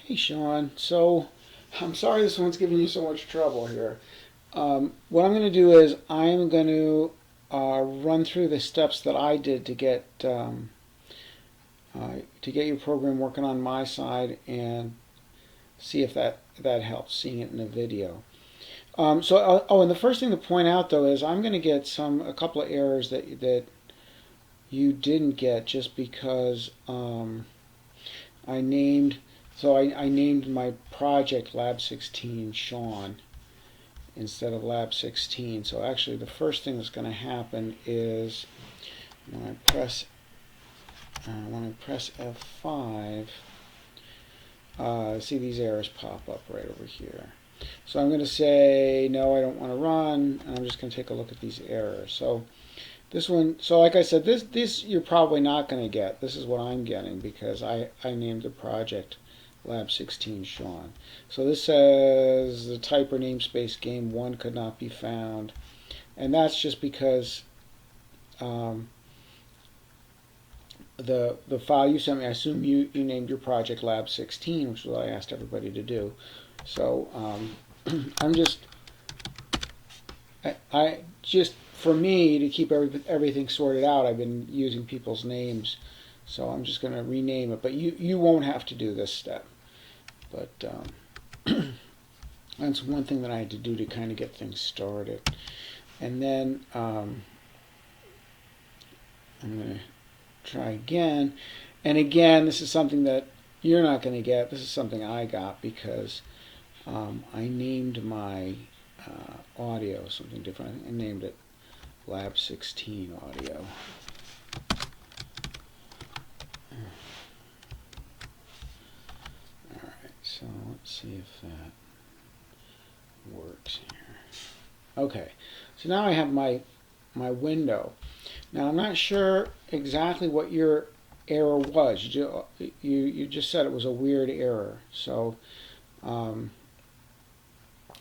Hey Sean, so I'm sorry this one's giving you so much trouble here. What I'm going to do is I'm going to run through the steps that I did to get your program working on my side and see if that helps, seeing it in a video. And the first thing to point out though is I'm going to get a couple of errors that you didn't get just because I named I named my project Lab16 Sean instead of Lab16. So actually the first thing that's going to happen is when I press F5, see these errors pop up right over here. So I'm going to say no, I don't want to run, and I'm just going to take a look at these errors. So this one, so like I said, this you're probably not going to get. This is what I'm getting because I named the project Lab16 Sean. So this says the type or namespace game 1 could not be found, and that's just because the file you sent me, I assume you named your project Lab16, which is what I asked everybody to do. So I'm just I just for me to keep everything sorted out, I've been using people's names, so I'm just going to rename it. But you won't have to do this step. But that's one thing that I had to do to kind of get things started. And then I'm going to try again. And again, this is something that you're not going to get. This is something I got because I named my audio something different. I named it Lab16 Audio. Alright, so let's see if that works here. Okay, so now I have my window. Now I'm not sure exactly what your error was. You just said it was a weird error. So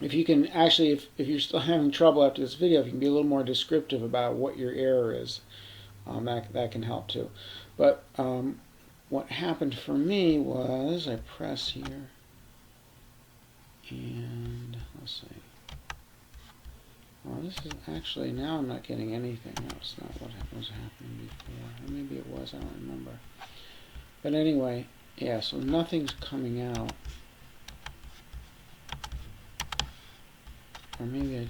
if you can actually, if you're still having trouble after this video, if you can be a little more descriptive about what your error is, that can help too. But what happened for me was I press here, and let's see. Well, this is actually, now I'm not getting anything. That's not what was happening before. Or maybe it was, I don't remember. But anyway, yeah, so nothing's coming out. Or maybe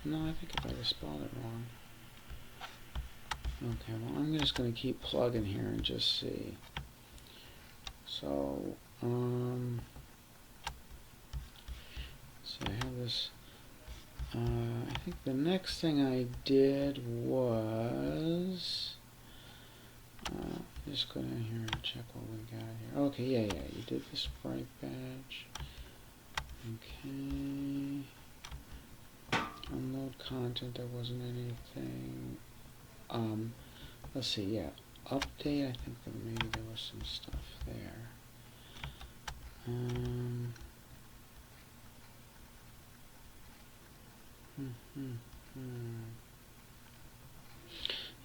no, I think I just spelled it wrong. Okay, well, I'm just going to keep plugging here and just see. So, so I have this. I think the next thing I did was just go down here and check what we got here. Okay, yeah, you did the sprite badge. Okay. Unload content, there wasn't anything. Let's see, yeah. Update, I think that maybe there was some stuff there.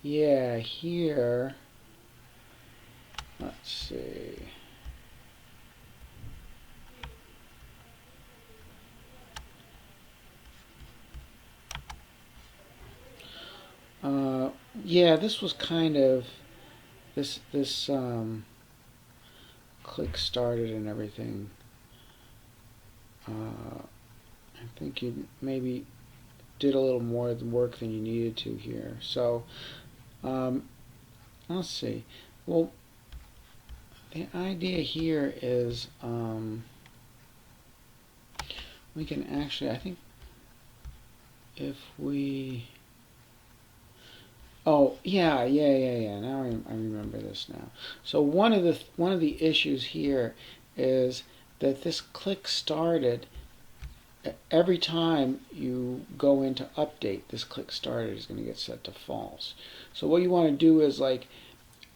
Yeah, here, let's see. Yeah, this was kind of this click started and everything. I think you maybe did a little more work than you needed to here. So let's see. Well, the idea here is we can actually, I think if we, oh yeah. Now I remember this now. So one of the issues here is that this click started. Every time you go into update, this click started is going to get set to false. So what you want to do is like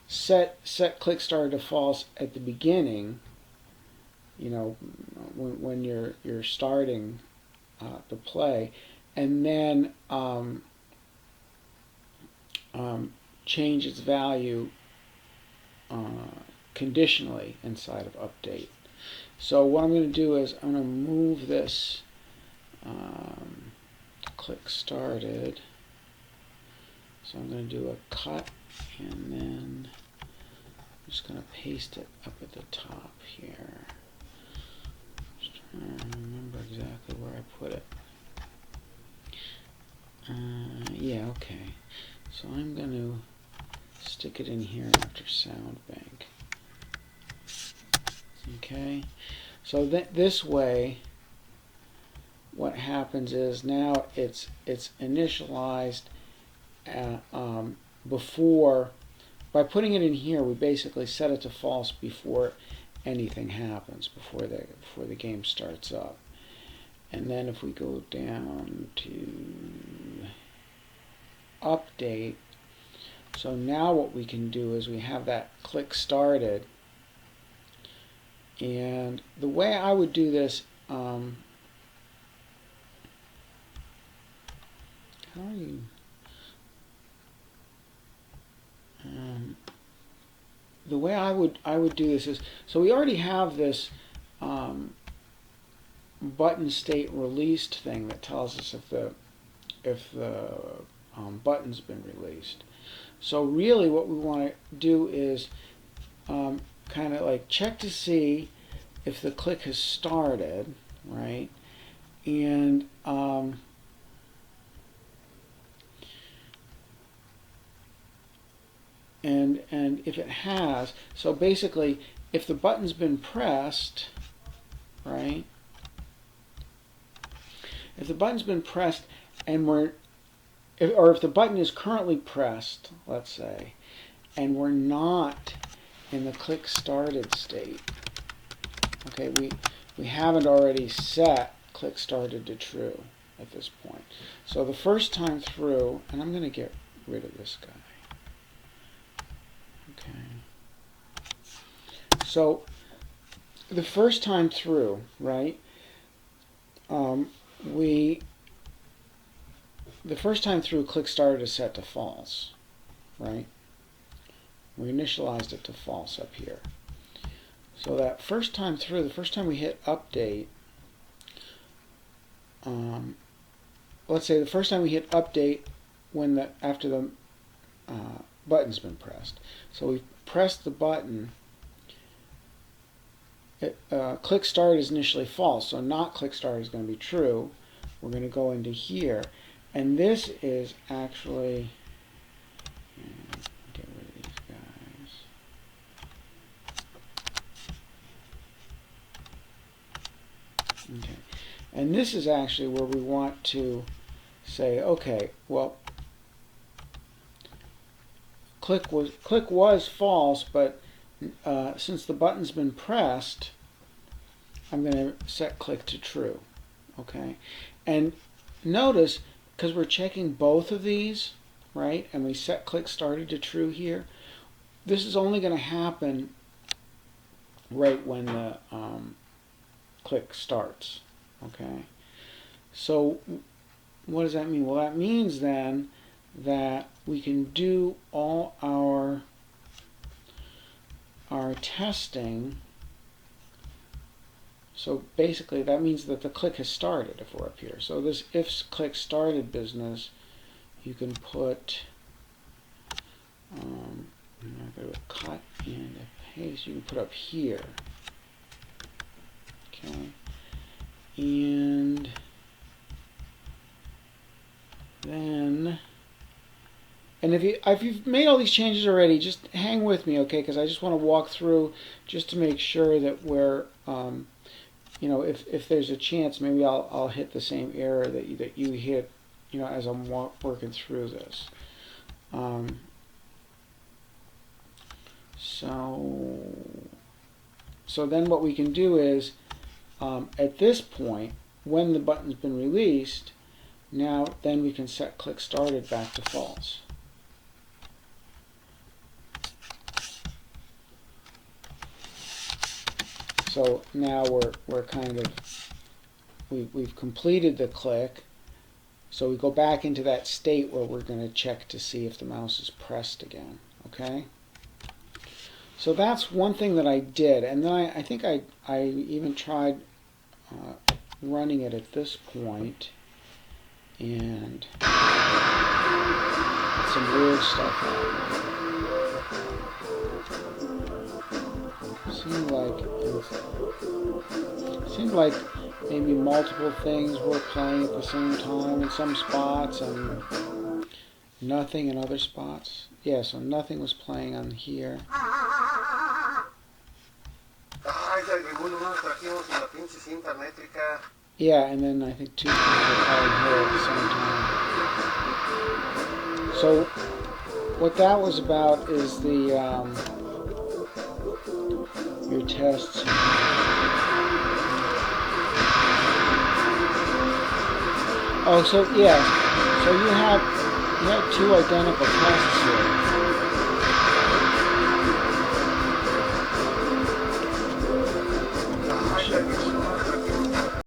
set click started to false at the beginning. You know, when you're starting the play, and then change its value conditionally inside of update. So what I'm going to do is I'm going to move this click started. So I'm going to do a cut, and then I'm just going to paste it up at the top here. Just trying to remember exactly where I put it. Yeah, okay. So I'm going to stick it in here after sound bank. Okay. So this way, what happens is now it's initialized before. By putting it in here, we basically set it to false before anything happens, before the game starts up. And then if we go down to update, so now what we can do is we have that click started. And the way I would do this, how are you? The way I would do this is, so we already have this button state released thing that tells us if the button's been released. So really what we want to do is kind of like check to see if the click has started, right? And and if it has, so basically if the button's been pressed, right? If the button's been pressed and if the button is currently pressed, let's say, and we're not in the click started state, okay, we haven't already set click started to true at this point. So the first time through, and I'm going to get rid of this guy. Okay. So the first time through, right? The first time through, click started is set to false, right? We initialized it to false up here. So that first time through, the first time we hit update, let's say the first time we hit update after the button's been pressed. So we pressed the button. Click start is initially false, so not click start is going to be true. We're going to go into here, and this is actually, get rid of these guys. Okay, and this is actually where we want to say, okay, well, click was false, but since the button's been pressed, I'm going to set click to true. Okay, and notice, because we're checking both of these, right, and we set click started to true here, this is only going to happen right when the click starts. Okay, so what does that mean? Well, that means then that we can do all our testing. So basically that means that the click has started if we're up here. So this if click started business, you can put I'm going to cut and a paste, you can put up here. Okay, and then, and if you've made all these changes already, just hang with me, okay? Because I just want to walk through just to make sure that we're, you know, if there's a chance, maybe I'll hit the same error that you hit, you know, as I'm working through this. So then what we can do is, at this point, when the button's been released, now then we can set click started back to false. So now we're kind of, we've completed the click. So we go back into that state where we're going to check to see if the mouse is pressed again. Okay. So that's one thing that I did, and then I think I even tried running it at this point, and some weird stuff happened. Seemed like maybe multiple things were playing at the same time in some spots, and nothing in other spots. Yeah, so nothing was playing on here. Yeah, and then I think two things were playing here at the same time. So what that was about is the your tests. Oh, so yeah, so you have two identical tests here.